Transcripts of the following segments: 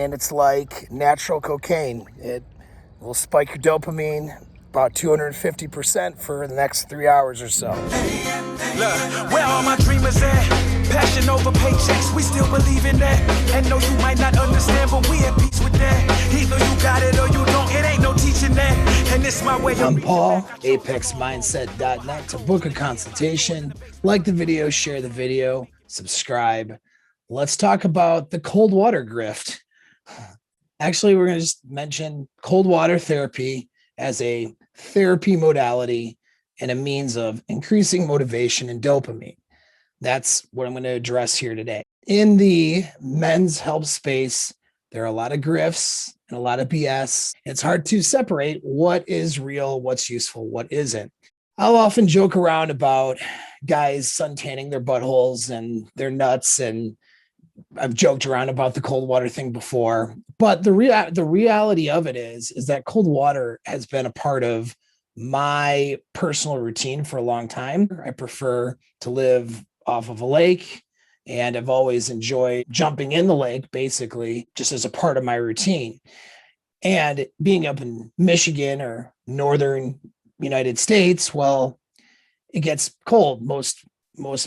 and it's like natural cocaine. It will spike your dopamine about 250% for the next 3 hours or so. Look, where all my dreamers at? Passion over paychecks, we still believe in that. And no, you might not understand, but we at peace with that. Either you got it or you don't, it ain't no teaching that. And this my way. I'm Paul, apexmindset.net. To book a consultation, like the video, share the video, subscribe. Let's talk about the cold water grift. Actually, we're going to just mention cold water therapy as a therapy modality and a means of increasing motivation and dopamine. That's what I'm going to address here today. In the men's health space, there are a lot of grifts and a lot of BS. It's hard to separate what is real, what's useful, what isn't. I'll often joke around about guys suntanning their buttholes and their nuts, and I've joked around about the cold water thing before. But the reality of it is that cold water has been a part of my personal routine for a long time. I prefer to live off of a lake, and I've always enjoyed jumping in the lake, basically, just as a part of my routine. And being up in Michigan or northern United States, well, it gets cold most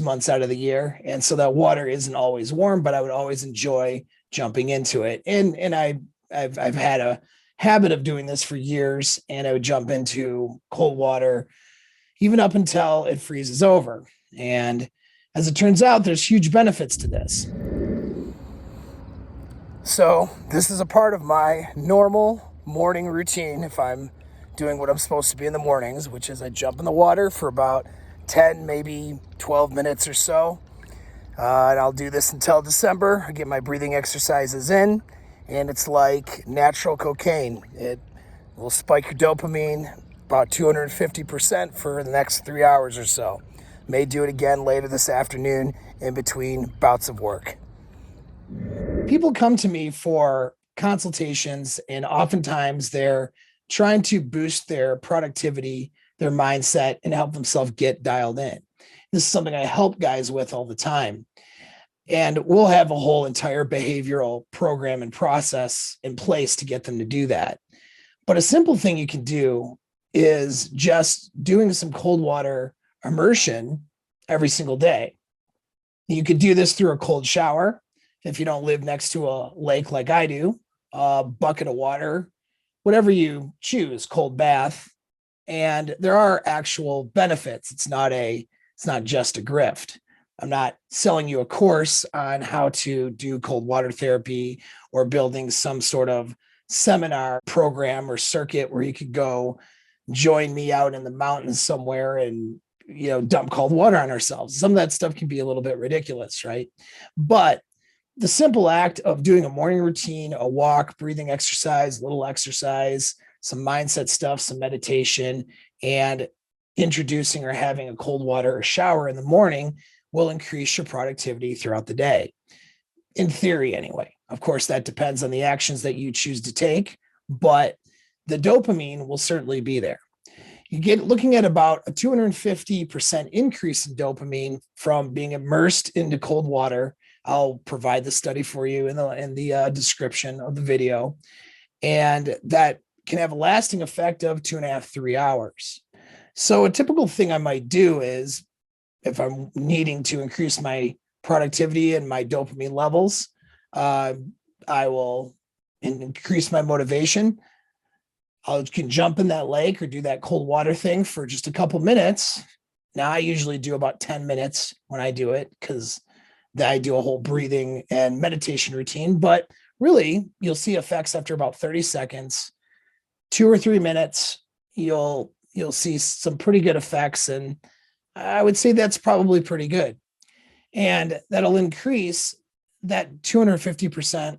months out of the year. And so that water isn't always warm, but I would always enjoy jumping into it. And I've had a habit of doing this for years, and I would jump into cold water even up until it freezes over. And as it turns out, there's huge benefits to this. So this is a part of my normal morning routine if I'm doing what I'm supposed to be in the mornings, which is I jump in the water for about 10, maybe 12 minutes or so. And I'll do this until December. I get my breathing exercises in, and it's like natural cocaine. It will spike your dopamine about 250% for the next 3 hours or so. May do it again later this afternoon in between bouts of work. People come to me for consultations, and oftentimes they're trying to boost their productivity, their mindset, and help themselves get dialed in. This is something I help guys with all the time. And we'll have a whole entire behavioral program and process in place to get them to do that. But a simple thing you can do is just doing some cold water immersion every single day. You could do this through a cold shower. If you don't live next to a lake like I do, a bucket of water, whatever you choose, cold bath. And there are actual benefits. It's not just a grift. I'm not selling you a course on how to do cold water therapy or building some sort of seminar program or circuit where you could go join me out in the mountains somewhere and dump cold water on ourselves. Some of that stuff can be a little bit ridiculous, right? But the simple act of doing a morning routine, a walk, breathing exercise, little exercise, some mindset stuff, some meditation, and introducing or having a cold water or shower in the morning will increase your productivity throughout the day. In theory, anyway. Of course, that depends on the actions that you choose to take, but the dopamine will certainly be there. You get looking at about a 250% increase in dopamine from being immersed into cold water. I'll provide the study for you in the description of the video. And that can have a lasting effect of 2.5, 3 hours. So a typical thing I might do is, if I'm needing to increase my productivity and my dopamine levels, I will increase my motivation. I can jump in that lake or do that cold water thing for just a couple minutes. Now I usually do about 10 minutes when I do it, because I do a whole breathing and meditation routine, but really you'll see effects after about 30 seconds, 2 or 3 minutes, you'll see some pretty good effects. And I would say that's probably pretty good. And that'll increase that 250%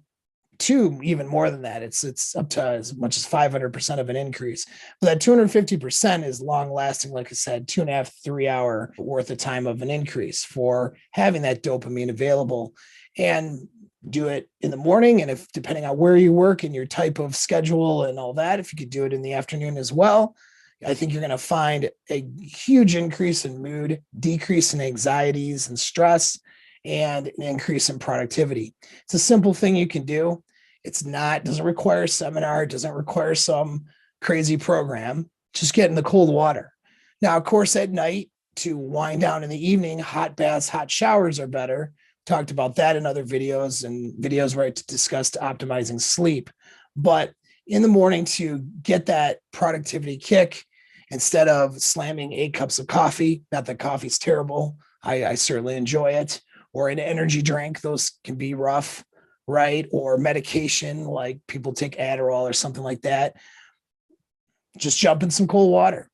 to even more than that. It's up to as much as 500% of an increase. But that 250% is long lasting, like I said, 2.5, 3 hour worth of time of an increase for having that dopamine available. And do it in the morning. And if, depending on where you work and your type of schedule and all that, if you could do it in the afternoon as well, I think you're going to find a huge increase in mood, decrease in anxieties and stress, and an increase in productivity. It's a simple thing you can do. Doesn't require a seminar. It doesn't require some crazy program. Just get in the cold water. Now, of course, at night to wind down in the evening, hot baths, hot showers are better. Talked about that in other videos and videos where I discussed optimizing sleep. But in the morning to get that productivity kick, instead of slamming 8 cups of coffee, not that coffee's terrible. I certainly enjoy it. Or an energy drink, those can be rough, right? Or medication, like people take Adderall or something like that. Just jump in some cold water.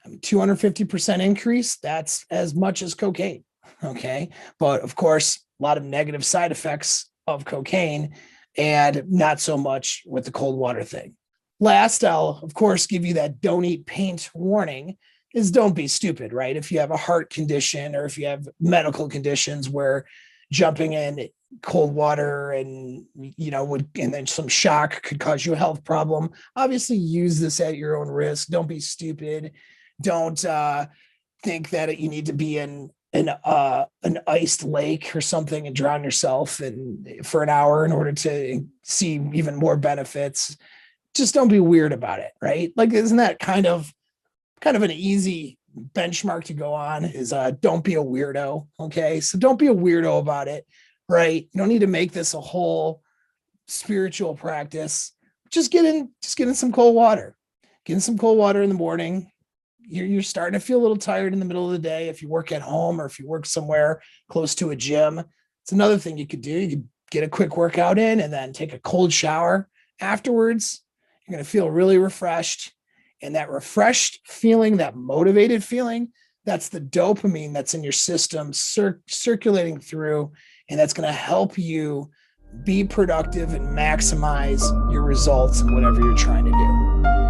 250% increase, that's as much as cocaine. Okay. But of course, a lot of negative side effects of cocaine and not so much with the cold water thing. Last, I'll of course give you that don't eat paint warning is don't be stupid, right? If you have a heart condition or if you have medical conditions where jumping in cold water and, and then some shock could cause you a health problem, obviously use this at your own risk. Don't be stupid. Don't think that you need to be in an iced lake or something and drown yourself for an hour in order to see even more benefits. Just don't be weird about it, right? Like, isn't that kind of an easy benchmark to go on is don't be a weirdo. Okay. So don't be a weirdo about it, right? You don't need to make this a whole spiritual practice. Just get in some cold water. Get in some cold water in the morning. You're starting to feel a little tired in the middle of the day. If you work at home or if you work somewhere close to a gym, it's another thing you could do. You could get a quick workout in and then take a cold shower afterwards. You're going to feel really refreshed. And that refreshed feeling, that motivated feeling, that's the dopamine that's in your system circulating through. And that's going to help you be productive and maximize your results in whatever you're trying to do.